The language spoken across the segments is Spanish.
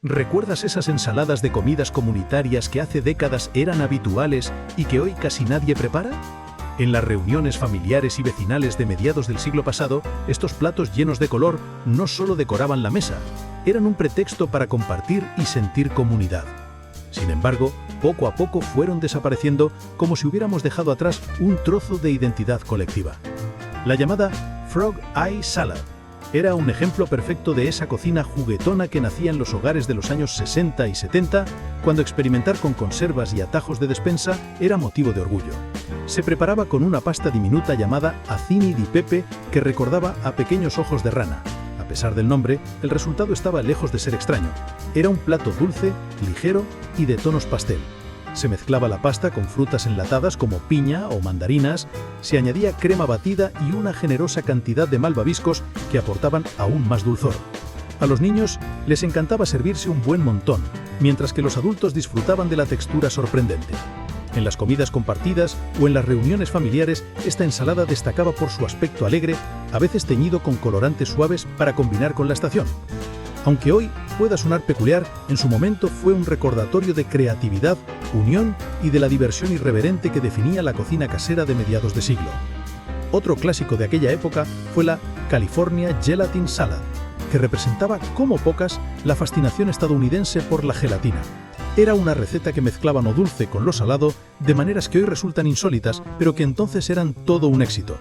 ¿Recuerdas esas ensaladas de comidas comunitarias que hace décadas eran habituales y que hoy casi nadie prepara? En las reuniones familiares y vecinales de mediados del siglo pasado, estos platos llenos de color no solo decoraban la mesa, eran un pretexto para compartir y sentir comunidad. Sin embargo, poco a poco fueron desapareciendo como si hubiéramos dejado atrás un trozo de identidad colectiva. La llamada Frog Eye Salad era un ejemplo perfecto de esa cocina juguetona que nacía en los hogares de los años 60 y 70, cuando experimentar con conservas y atajos de despensa era motivo de orgullo. Se preparaba con una pasta diminuta llamada acini di pepe que recordaba a pequeños ojos de rana. A pesar del nombre, el resultado estaba lejos de ser extraño. Era un plato dulce, ligero y de tonos pastel. Se mezclaba la pasta con frutas enlatadas como piña o mandarinas, se añadía crema batida y una generosa cantidad de malvaviscos que aportaban aún más dulzor. A los niños les encantaba servirse un buen montón, mientras que los adultos disfrutaban de la textura sorprendente. En las comidas compartidas o en las reuniones familiares, esta ensalada destacaba por su aspecto alegre, a veces teñido con colorantes suaves para combinar con la estación. Aunque hoy pueda sonar peculiar, en su momento fue un recordatorio de creatividad, unión y de la diversión irreverente que definía la cocina casera de mediados de siglo. Otro clásico de aquella época fue la California Gelatin Salad, que representaba como pocas la fascinación estadounidense por la gelatina. Era una receta que mezclaba lo dulce con lo salado de maneras que hoy resultan insólitas, pero que entonces eran todo un éxito.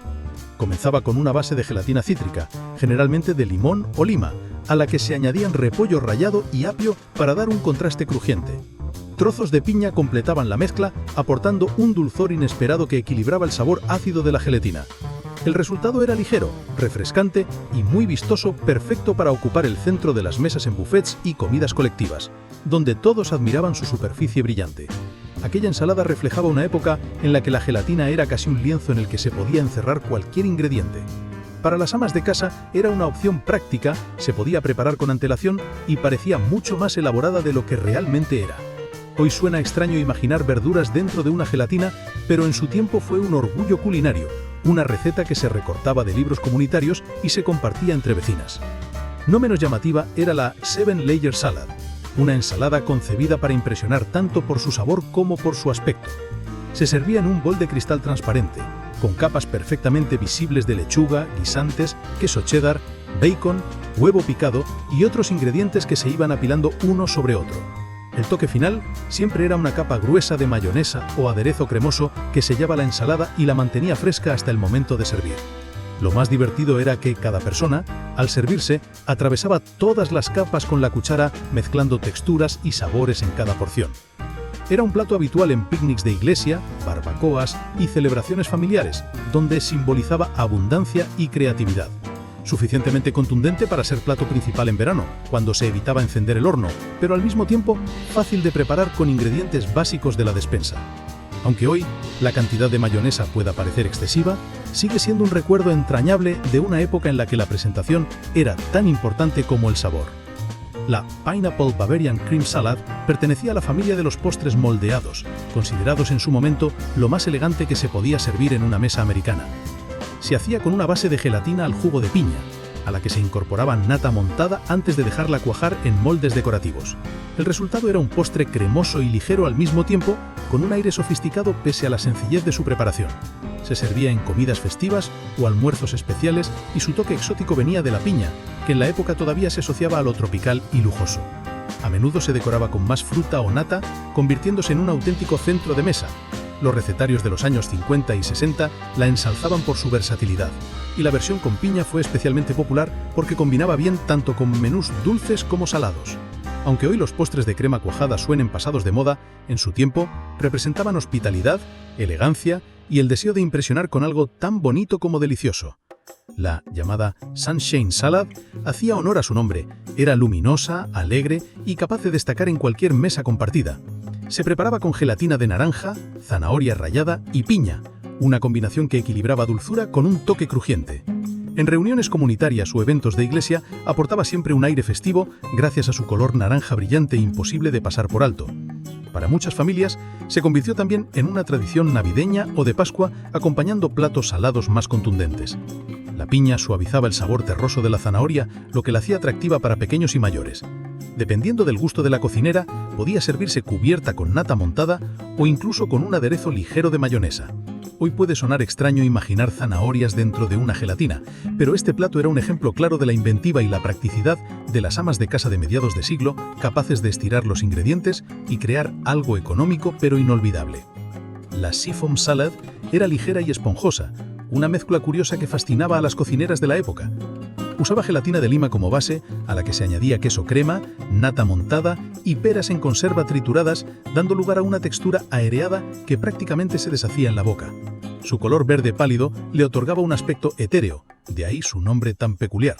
Comenzaba con una base de gelatina cítrica, generalmente de limón o lima, a la que se añadían repollo rallado y apio para dar un contraste crujiente. Trozos de piña completaban la mezcla, aportando un dulzor inesperado que equilibraba el sabor ácido de la gelatina. El resultado era ligero, refrescante y muy vistoso, perfecto para ocupar el centro de las mesas en buffets y comidas colectivas, donde todos admiraban su superficie brillante. Aquella ensalada reflejaba una época en la que la gelatina era casi un lienzo en el que se podía encerrar cualquier ingrediente. Para las amas de casa era una opción práctica, se podía preparar con antelación y parecía mucho más elaborada de lo que realmente era. Hoy suena extraño imaginar verduras dentro de una gelatina, pero en su tiempo fue un orgullo culinario, una receta que se recortaba de libros comunitarios y se compartía entre vecinas. No menos llamativa era la Seven Layer Salad, una ensalada concebida para impresionar tanto por su sabor como por su aspecto. Se servía en un bol de cristal transparente, con capas perfectamente visibles de lechuga, guisantes, queso cheddar, bacon, huevo picado y otros ingredientes que se iban apilando uno sobre otro. El toque final siempre era una capa gruesa de mayonesa o aderezo cremoso que sellaba la ensalada y la mantenía fresca hasta el momento de servir. Lo más divertido era que cada persona, al servirse, atravesaba todas las capas con la cuchara, mezclando texturas y sabores en cada porción. Era un plato habitual en picnics de iglesia, barbacoas y celebraciones familiares, donde simbolizaba abundancia y creatividad. Suficientemente contundente para ser plato principal en verano, cuando se evitaba encender el horno, pero al mismo tiempo fácil de preparar con ingredientes básicos de la despensa. Aunque hoy la cantidad de mayonesa pueda parecer excesiva, sigue siendo un recuerdo entrañable de una época en la que la presentación era tan importante como el sabor. La Pineapple Bavarian Cream Salad pertenecía a la familia de los postres moldeados, considerados en su momento lo más elegante que se podía servir en una mesa americana. Se hacía con una base de gelatina al jugo de piña, a la que se incorporaba nata montada antes de dejarla cuajar en moldes decorativos. El resultado era un postre cremoso y ligero al mismo tiempo, con un aire sofisticado pese a la sencillez de su preparación. Se servía en comidas festivas o almuerzos especiales y su toque exótico venía de la piña, que en la época todavía se asociaba a lo tropical y lujoso. A menudo se decoraba con más fruta o nata, convirtiéndose en un auténtico centro de mesa. Los recetarios de los años 50 y 60 la ensalzaban por su versatilidad, y la versión con piña fue especialmente popular porque combinaba bien tanto con menús dulces como salados. Aunque hoy los postres de crema cuajada suenen pasados de moda, en su tiempo representaban hospitalidad, elegancia y el deseo de impresionar con algo tan bonito como delicioso. La llamada Sunshine Salad hacía honor a su nombre, era luminosa, alegre y capaz de destacar en cualquier mesa compartida. Se preparaba con gelatina de naranja, zanahoria rallada y piña, una combinación que equilibraba dulzura con un toque crujiente. En reuniones comunitarias o eventos de iglesia aportaba siempre un aire festivo gracias a su color naranja brillante e imposible de pasar por alto. Para muchas familias se convirtió también en una tradición navideña o de Pascua, acompañando platos salados más contundentes. La piña suavizaba el sabor terroso de la zanahoria, lo que la hacía atractiva para pequeños y mayores. Dependiendo del gusto de la cocinera, podía servirse cubierta con nata montada o incluso con un aderezo ligero de mayonesa. Hoy puede sonar extraño imaginar zanahorias dentro de una gelatina, pero este plato era un ejemplo claro de la inventiva y la practicidad de las amas de casa de mediados de siglo, capaces de estirar los ingredientes y crear algo económico pero inolvidable. La Seafoam Salad era ligera y esponjosa, una mezcla curiosa que fascinaba a las cocineras de la época. Usaba gelatina de lima como base, a la que se añadía queso crema, nata montada y peras en conserva trituradas, dando lugar a una textura aereada que prácticamente se deshacía en la boca. Su color verde pálido le otorgaba un aspecto etéreo, de ahí su nombre tan peculiar.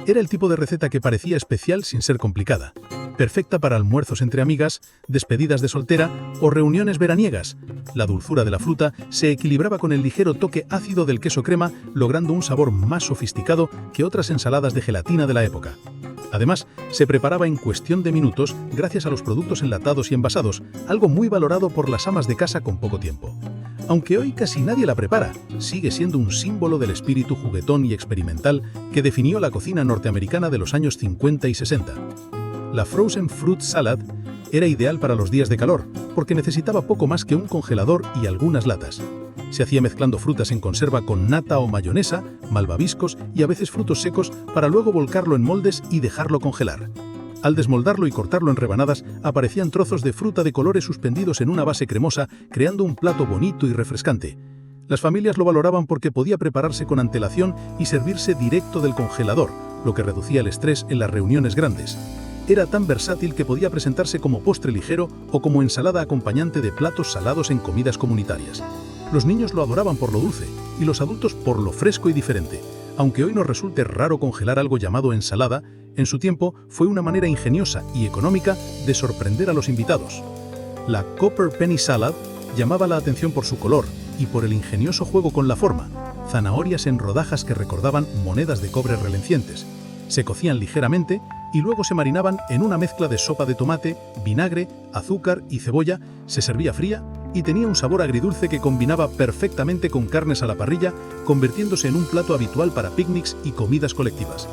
Era el tipo de receta que parecía especial sin ser complicada, perfecta para almuerzos entre amigas, despedidas de soltera o reuniones veraniegas. La dulzura de la fruta se equilibraba con el ligero toque ácido del queso crema, logrando un sabor más sofisticado que otras ensaladas de gelatina de la época. Además, se preparaba en cuestión de minutos gracias a los productos enlatados y envasados, algo muy valorado por las amas de casa con poco tiempo. Aunque hoy casi nadie la prepara, sigue siendo un símbolo del espíritu juguetón y experimental que definió la cocina norteamericana de los años 50 y 60. La Frozen Fruit Salad era ideal para los días de calor, porque necesitaba poco más que un congelador y algunas latas. Se hacía mezclando frutas en conserva con nata o mayonesa, malvaviscos y a veces frutos secos para luego volcarlo en moldes y dejarlo congelar. Al desmoldarlo y cortarlo en rebanadas, aparecían trozos de fruta de colores suspendidos en una base cremosa, creando un plato bonito y refrescante. Las familias lo valoraban porque podía prepararse con antelación y servirse directo del congelador, lo que reducía el estrés en las reuniones grandes. Era tan versátil que podía presentarse como postre ligero o como ensalada acompañante de platos salados en comidas comunitarias. Los niños lo adoraban por lo dulce y los adultos por lo fresco y diferente. Aunque hoy nos resulte raro congelar algo llamado ensalada, en su tiempo fue una manera ingeniosa y económica de sorprender a los invitados. La Copper Penny Salad llamaba la atención por su color y por el ingenioso juego con la forma, zanahorias en rodajas que recordaban monedas de cobre relucientes. Se cocían ligeramente y luego se marinaban en una mezcla de sopa de tomate, vinagre, azúcar y cebolla, se servía fría y tenía un sabor agridulce que combinaba perfectamente con carnes a la parrilla, convirtiéndose en un plato habitual para picnics y comidas colectivas.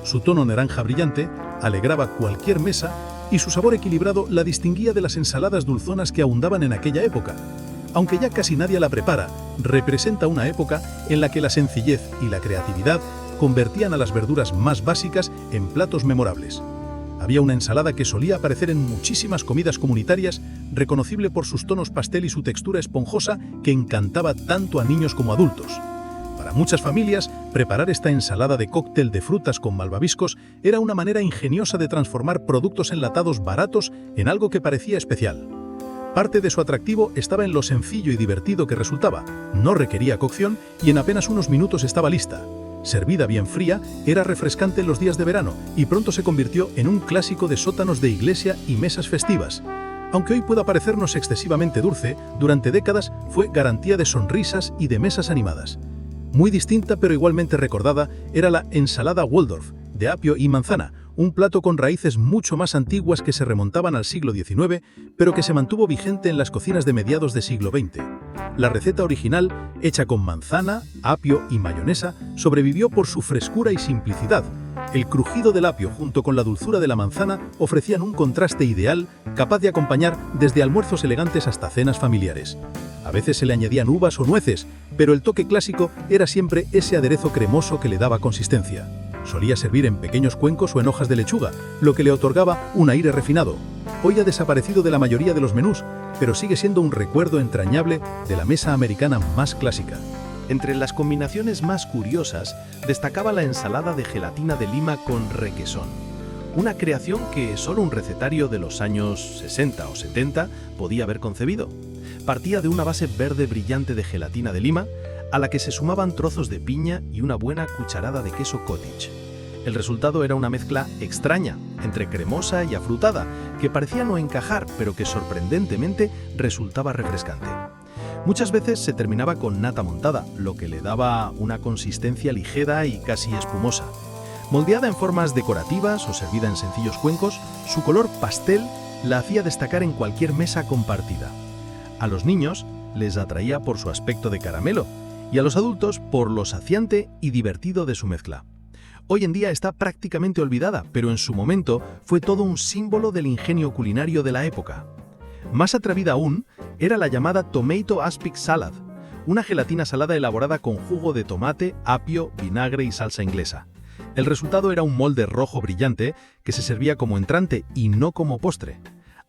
Su tono naranja brillante alegraba cualquier mesa y su sabor equilibrado la distinguía de las ensaladas dulzonas que abundaban en aquella época. Aunque ya casi nadie la prepara, representa una época en la que la sencillez y la creatividad convertían a las verduras más básicas en platos memorables. Había una ensalada que solía aparecer en muchísimas comidas comunitarias, reconocible por sus tonos pastel y su textura esponjosa que encantaba tanto a niños como a adultos. Para muchas familias, preparar esta ensalada de cóctel de frutas con malvaviscos era una manera ingeniosa de transformar productos enlatados baratos en algo que parecía especial. Parte de su atractivo estaba en lo sencillo y divertido que resultaba, no requería cocción y en apenas unos minutos estaba lista. Servida bien fría, era refrescante en los días de verano y pronto se convirtió en un clásico de sótanos de iglesia y mesas festivas. Aunque hoy pueda parecernos excesivamente dulce, durante décadas fue garantía de sonrisas y de mesas animadas. Muy distinta pero igualmente recordada era la ensalada Waldorf, de apio y manzana, un plato con raíces mucho más antiguas que se remontaban al siglo XIX, pero que se mantuvo vigente en las cocinas de mediados del siglo XX. La receta original, hecha con manzana, apio y mayonesa, sobrevivió por su frescura y simplicidad. El crujido del apio junto con la dulzura de la manzana ofrecían un contraste ideal, capaz de acompañar desde almuerzos elegantes hasta cenas familiares. A veces se le añadían uvas o nueces, pero el toque clásico era siempre ese aderezo cremoso que le daba consistencia. Solía servir en pequeños cuencos o en hojas de lechuga, lo que le otorgaba un aire refinado. Hoy ha desaparecido de la mayoría de los menús, pero sigue siendo un recuerdo entrañable de la mesa americana más clásica. Entre las combinaciones más curiosas, destacaba la ensalada de gelatina de lima con requesón. Una creación que solo un recetario de los años 60 o 70 podía haber concebido. Partía de una base verde brillante de gelatina de lima, a la que se sumaban trozos de piña y una buena cucharada de queso cottage. El resultado era una mezcla extraña, entre cremosa y afrutada, que parecía no encajar, pero que sorprendentemente resultaba refrescante. Muchas veces se terminaba con nata montada, lo que le daba una consistencia ligera y casi espumosa. Moldeada en formas decorativas o servida en sencillos cuencos, su color pastel la hacía destacar en cualquier mesa compartida. A los niños les atraía por su aspecto de caramelo y a los adultos por lo saciante y divertido de su mezcla. Hoy en día está prácticamente olvidada, pero en su momento fue todo un símbolo del ingenio culinario de la época. Más atrevida aún era la llamada Tomato Aspic Salad, una gelatina salada elaborada con jugo de tomate, apio, vinagre y salsa inglesa. El resultado era un molde rojo brillante que se servía como entrante y no como postre.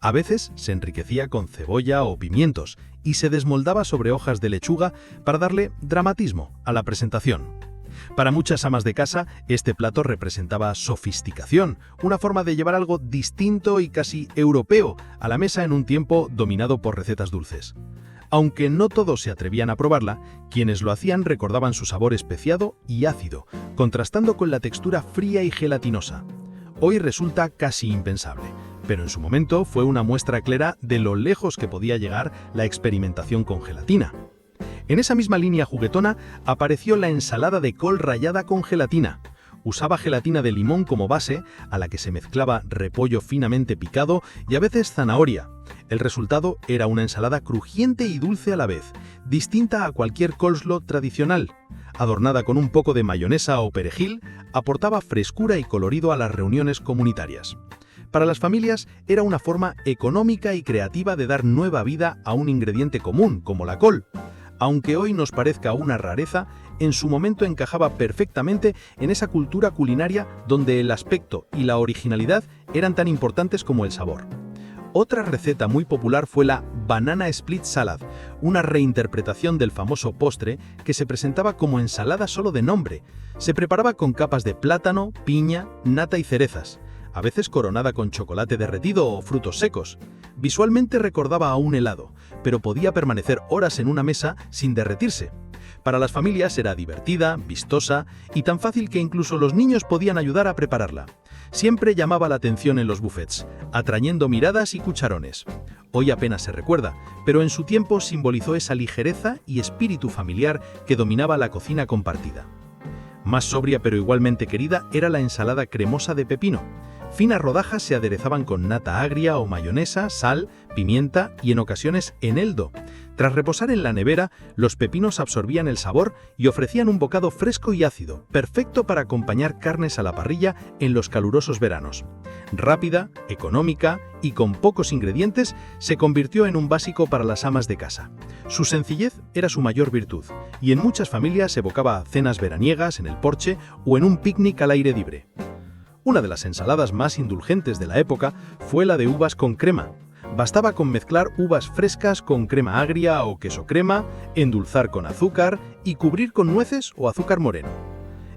A veces se enriquecía con cebolla o pimientos y se desmoldaba sobre hojas de lechuga para darle dramatismo a la presentación. Para muchas amas de casa, este plato representaba sofisticación, una forma de llevar algo distinto y casi europeo a la mesa en un tiempo dominado por recetas dulces. Aunque no todos se atrevían a probarla, quienes lo hacían recordaban su sabor especiado y ácido, contrastando con la textura fría y gelatinosa. Hoy resulta casi impensable, pero en su momento fue una muestra clara de lo lejos que podía llegar la experimentación con gelatina. En esa misma línea juguetona apareció la ensalada de col rallada con gelatina. Usaba gelatina de limón como base, a la que se mezclaba repollo finamente picado y a veces zanahoria. El resultado era una ensalada crujiente y dulce a la vez, distinta a cualquier coleslaw tradicional. Adornada con un poco de mayonesa o perejil, aportaba frescura y colorido a las reuniones comunitarias. Para las familias era una forma económica y creativa de dar nueva vida a un ingrediente común, como la col. Aunque hoy nos parezca una rareza, en su momento encajaba perfectamente en esa cultura culinaria donde el aspecto y la originalidad eran tan importantes como el sabor. Otra receta muy popular fue la Banana Split Salad, una reinterpretación del famoso postre que se presentaba como ensalada solo de nombre. Se preparaba con capas de plátano, piña, nata y cerezas, a veces coronada con chocolate derretido o frutos secos. Visualmente recordaba a un helado, pero podía permanecer horas en una mesa sin derretirse. Para las familias era divertida, vistosa y tan fácil que incluso los niños podían ayudar a prepararla. Siempre llamaba la atención en los buffets, atrayendo miradas y cucharones. Hoy apenas se recuerda, pero en su tiempo simbolizó esa ligereza y espíritu familiar que dominaba la cocina compartida. Más sobria pero igualmente querida era la ensalada cremosa de pepino. Finas rodajas se aderezaban con nata agria o mayonesa, sal, pimienta y en ocasiones eneldo. Tras reposar en la nevera, los pepinos absorbían el sabor y ofrecían un bocado fresco y ácido, perfecto para acompañar carnes a la parrilla en los calurosos veranos. Rápida, económica y con pocos ingredientes, se convirtió en un básico para las amas de casa. Su sencillez era su mayor virtud, y en muchas familias evocaba cenas veraniegas en el porche o en un picnic al aire libre. Una de las ensaladas más indulgentes de la época fue la de uvas con crema. Bastaba con mezclar uvas frescas con crema agria o queso crema, endulzar con azúcar y cubrir con nueces o azúcar moreno.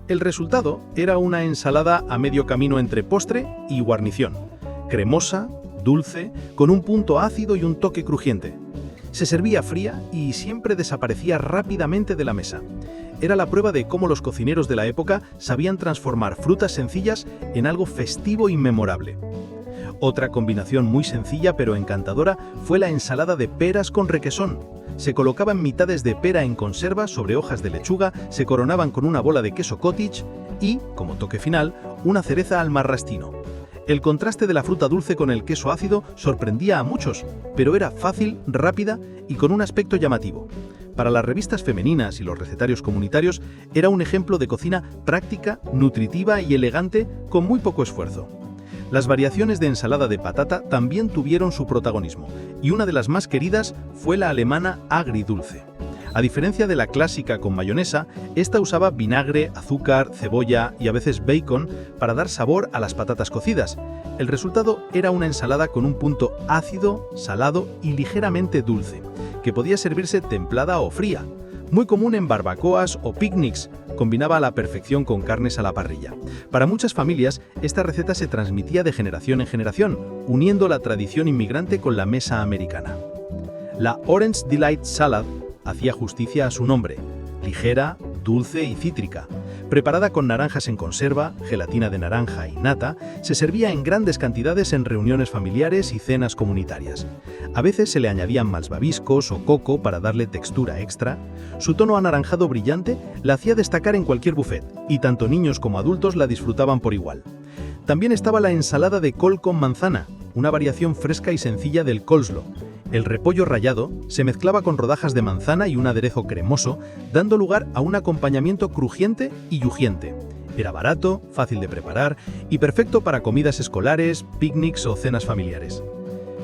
El resultado era una ensalada a medio camino entre postre y guarnición, cremosa, dulce, con un punto ácido y un toque crujiente. Se servía fría y siempre desaparecía rápidamente de la mesa. Era la prueba de cómo los cocineros de la época sabían transformar frutas sencillas en algo festivo y memorable. Otra combinación muy sencilla pero encantadora fue la ensalada de peras con requesón. Se colocaban mitades de pera en conserva sobre hojas de lechuga, se coronaban con una bola de queso cottage y, como toque final, una cereza al marrastino. El contraste de la fruta dulce con el queso ácido sorprendía a muchos, pero era fácil, rápida y con un aspecto llamativo. Para las revistas femeninas y los recetarios comunitarios, era un ejemplo de cocina práctica, nutritiva y elegante con muy poco esfuerzo. Las variaciones de ensalada de patata también tuvieron su protagonismo, y una de las más queridas fue la alemana agridulce. A diferencia de la clásica con mayonesa, esta usaba vinagre, azúcar, cebolla y a veces bacon para dar sabor a las patatas cocidas. El resultado era una ensalada con un punto ácido, salado y ligeramente dulce, que podía servirse templada o fría. Muy común en barbacoas o picnics, combinaba a la perfección con carnes a la parrilla. Para muchas familias, esta receta se transmitía de generación en generación, uniendo la tradición inmigrante con la mesa americana. La Orange Delight Salad hacía justicia a su nombre, ligera, dulce y cítrica. Preparada con naranjas en conserva, gelatina de naranja y nata, se servía en grandes cantidades en reuniones familiares y cenas comunitarias. A veces se le añadían malvaviscos o coco para darle textura extra. Su tono anaranjado brillante la hacía destacar en cualquier buffet, y tanto niños como adultos la disfrutaban por igual. También estaba la ensalada de col con manzana, una variación fresca y sencilla del coleslaw. El repollo rallado se mezclaba con rodajas de manzana y un aderezo cremoso, dando lugar a un acompañamiento crujiente y yujiente. Era barato, fácil de preparar y perfecto para comidas escolares, picnics o cenas familiares.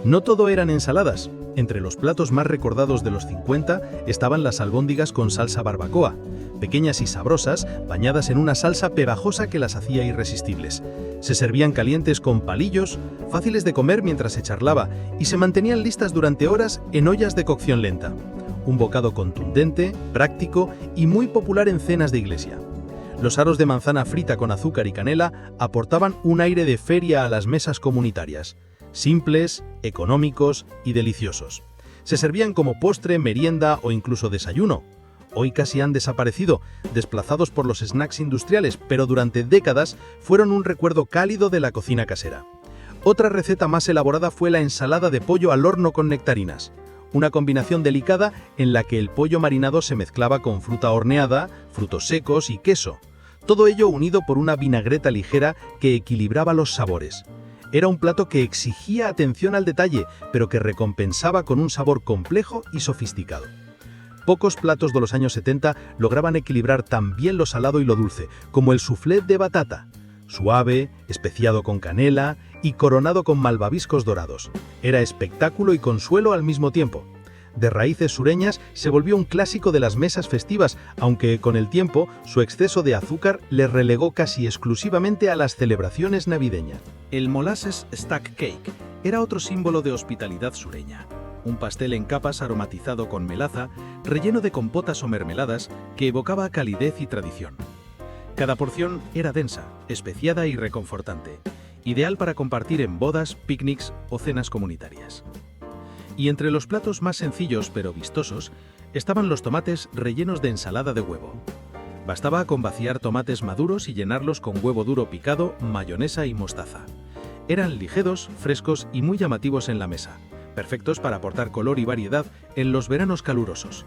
No todo eran ensaladas. Entre los platos más recordados de los 50 estaban las albóndigas con salsa barbacoa, pequeñas y sabrosas, bañadas en una salsa pegajosa que las hacía irresistibles. Se servían calientes con palillos, fáciles de comer mientras se charlaba, y se mantenían listas durante horas en ollas de cocción lenta. Un bocado contundente, práctico y muy popular en cenas de iglesia. Los aros de manzana frita con azúcar y canela aportaban un aire de feria a las mesas comunitarias. Simples, económicos y deliciosos. Se servían como postre, merienda o incluso desayuno. Hoy casi han desaparecido, desplazados por los snacks industriales, pero durante décadas fueron un recuerdo cálido de la cocina casera. Otra receta más elaborada fue la ensalada de pollo al horno con nectarinas. Una combinación delicada en la que el pollo marinado se mezclaba con fruta horneada, frutos secos y queso. Todo ello unido por una vinagreta ligera que equilibraba los sabores. Era un plato que exigía atención al detalle, pero que recompensaba con un sabor complejo y sofisticado. Pocos platos de los años 70 lograban equilibrar tan bien lo salado y lo dulce, como el soufflé de batata. Suave, especiado con canela y coronado con malvaviscos dorados. Era espectáculo y consuelo al mismo tiempo. De raíces sureñas, se volvió un clásico de las mesas festivas, aunque con el tiempo su exceso de azúcar le relegó casi exclusivamente a las celebraciones navideñas. El molasses stack cake era otro símbolo de hospitalidad sureña. Un pastel en capas aromatizado con melaza, relleno de compotas o mermeladas que evocaba calidez y tradición. Cada porción era densa, especiada y reconfortante, ideal para compartir en bodas, picnics o cenas comunitarias. Y entre los platos más sencillos pero vistosos estaban los tomates rellenos de ensalada de huevo. Bastaba con vaciar tomates maduros y llenarlos con huevo duro picado, mayonesa y mostaza. Eran ligeros, frescos y muy llamativos en la mesa, perfectos para aportar color y variedad en los veranos calurosos.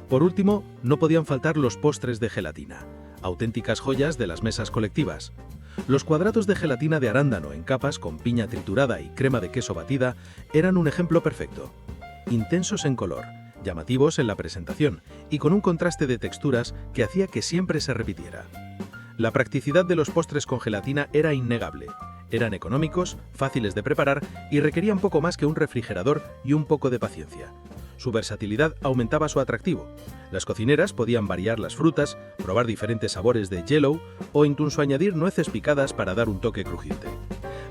Por último, no podían faltar los postres de gelatina, auténticas joyas de las mesas colectivas. Los cuadrados de gelatina de arándano en capas con piña triturada y crema de queso batida eran un ejemplo perfecto. Intensos en color, llamativos en la presentación y con un contraste de texturas que hacía que siempre se repitiera. La practicidad de los postres con gelatina era innegable. Eran económicos, fáciles de preparar y requerían poco más que un refrigerador y un poco de paciencia. Su versatilidad aumentaba su atractivo. Las cocineras podían variar las frutas, probar diferentes sabores de Jell-O o incluso añadir nueces picadas para dar un toque crujiente.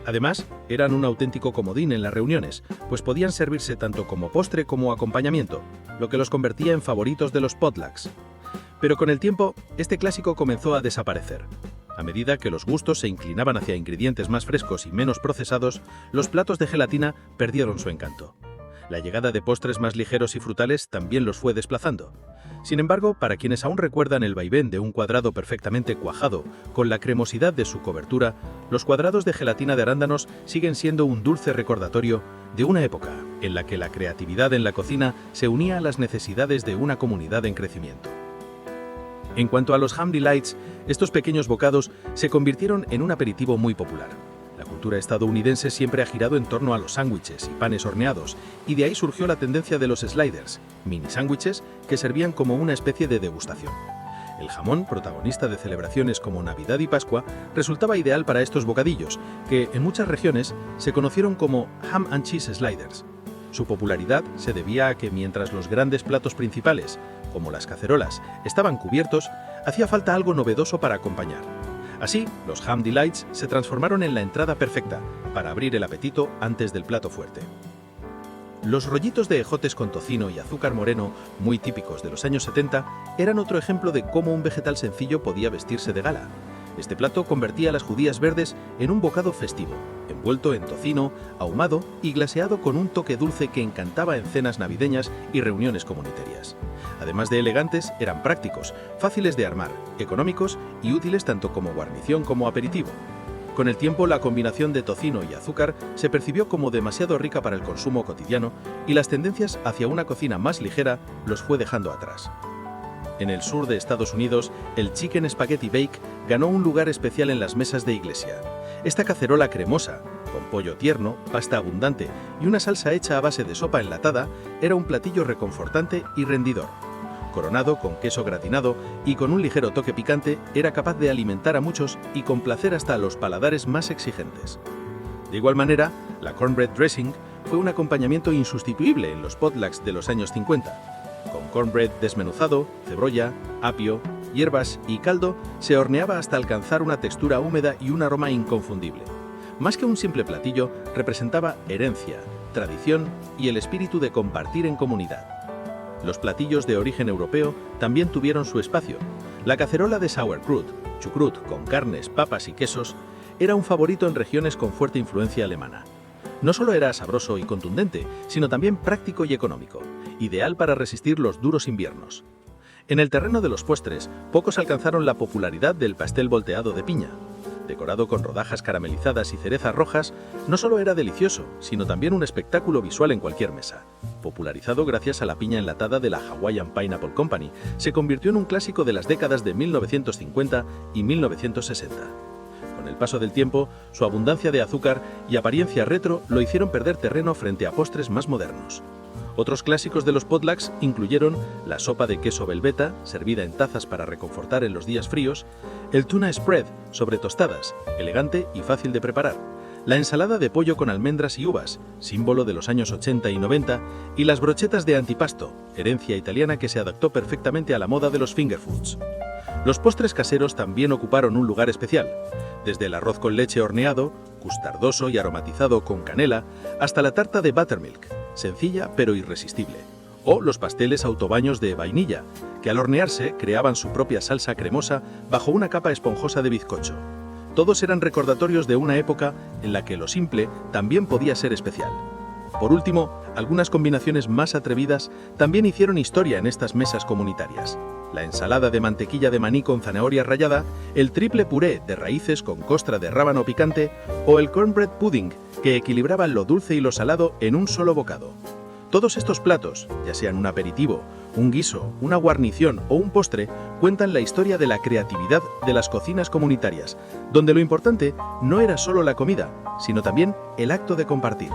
Además, eran un auténtico comodín en las reuniones, pues podían servirse tanto como postre como acompañamiento, lo que los convertía en favoritos de los potlucks. Pero con el tiempo, este clásico comenzó a desaparecer. A medida que los gustos se inclinaban hacia ingredientes más frescos y menos procesados, los platos de gelatina perdieron su encanto. La llegada de postres más ligeros y frutales también los fue desplazando. Sin embargo, para quienes aún recuerdan el vaivén de un cuadrado perfectamente cuajado, con la cremosidad de su cobertura, los cuadrados de gelatina de arándanos siguen siendo un dulce recordatorio de una época en la que la creatividad en la cocina se unía a las necesidades de una comunidad en crecimiento. En cuanto a los Ham Delights, estos pequeños bocados se convirtieron en un aperitivo muy popular. La cultura estadounidense siempre ha girado en torno a los sándwiches y panes horneados, y de ahí surgió la tendencia de los sliders, mini sándwiches que servían como una especie de degustación. El jamón, protagonista de celebraciones como Navidad y Pascua, resultaba ideal para estos bocadillos, que en muchas regiones se conocieron como ham and cheese sliders. Su popularidad se debía a que mientras los grandes platos principales, como las cacerolas, estaban cubiertos, hacía falta algo novedoso para acompañar. Así, los Ham Delights se transformaron en la entrada perfecta para abrir el apetito antes del plato fuerte. Los rollitos de ejotes con tocino y azúcar moreno, muy típicos de los años 70, eran otro ejemplo de cómo un vegetal sencillo podía vestirse de gala. Este plato convertía las judías verdes en un bocado festivo, envuelto en tocino, ahumado y glaseado con un toque dulce que encantaba en cenas navideñas y reuniones comunitarias. Además de elegantes, eran prácticos, fáciles de armar, económicos y útiles tanto como guarnición como aperitivo. Con el tiempo, la combinación de tocino y azúcar se percibió como demasiado rica para el consumo cotidiano y las tendencias hacia una cocina más ligera los fue dejando atrás. En el sur de Estados Unidos, el Chicken Spaghetti Bake ganó un lugar especial en las mesas de iglesia. Esta cacerola cremosa, con pollo tierno, pasta abundante y una salsa hecha a base de sopa enlatada, era un platillo reconfortante y rendidor. coronado con queso gratinado y con un ligero toque picante, era capaz de alimentar a muchos y complacer hasta a los paladares más exigentes. De igual manera, la cornbread dressing fue un acompañamiento insustituible en los potlucks de los años 50. Con cornbread desmenuzado, cebolla, apio, hierbas y caldo, se horneaba hasta alcanzar una textura húmeda y un aroma inconfundible. Más que un simple platillo, representaba herencia, tradición y el espíritu de compartir en comunidad. Los platillos de origen europeo también tuvieron su espacio. La cacerola de sauerkraut, chucrut con carnes, papas y quesos, era un favorito en regiones con fuerte influencia alemana. No solo era sabroso y contundente, sino también práctico y económico, ideal para resistir los duros inviernos. En el terreno de los postres, pocos alcanzaron la popularidad del pastel volteado de piña. Decorado con rodajas caramelizadas y cerezas rojas, no solo era delicioso, sino también un espectáculo visual en cualquier mesa. Popularizado gracias a la piña enlatada de la Hawaiian Pineapple Company, se convirtió en un clásico de las décadas de 1950 y 1960. Con el paso del tiempo, su abundancia de azúcar y apariencia retro lo hicieron perder terreno frente a postres más modernos. Otros clásicos de los potlucks incluyeron la sopa de queso velveta, servida en tazas para reconfortar en los días fríos, el tuna spread sobre tostadas, elegante y fácil de preparar, la ensalada de pollo con almendras y uvas, símbolo de los años 80 y 90, y las brochetas de antipasto, herencia italiana que se adaptó perfectamente a la moda de los finger foods. Los postres caseros también ocuparon un lugar especial, desde el arroz con leche horneado, custardoso y aromatizado con canela, hasta la tarta de buttermilk, sencilla pero irresistible, o los pasteles autobaños de vainilla, que al hornearse creaban su propia salsa cremosa bajo una capa esponjosa de bizcocho. Todos eran recordatorios de una época en la que lo simple también podía ser especial. Por último, algunas combinaciones más atrevidas también hicieron historia en estas mesas comunitarias. La ensalada de mantequilla de maní con zanahoria rallada, el triple puré de raíces con costra de rábano picante o el cornbread pudding, que equilibraba lo dulce y lo salado en un solo bocado. Todos estos platos, ya sean un aperitivo, un guiso, una guarnición o un postre, cuentan la historia de la creatividad de las cocinas comunitarias, donde lo importante no era solo la comida, sino también el acto de compartir.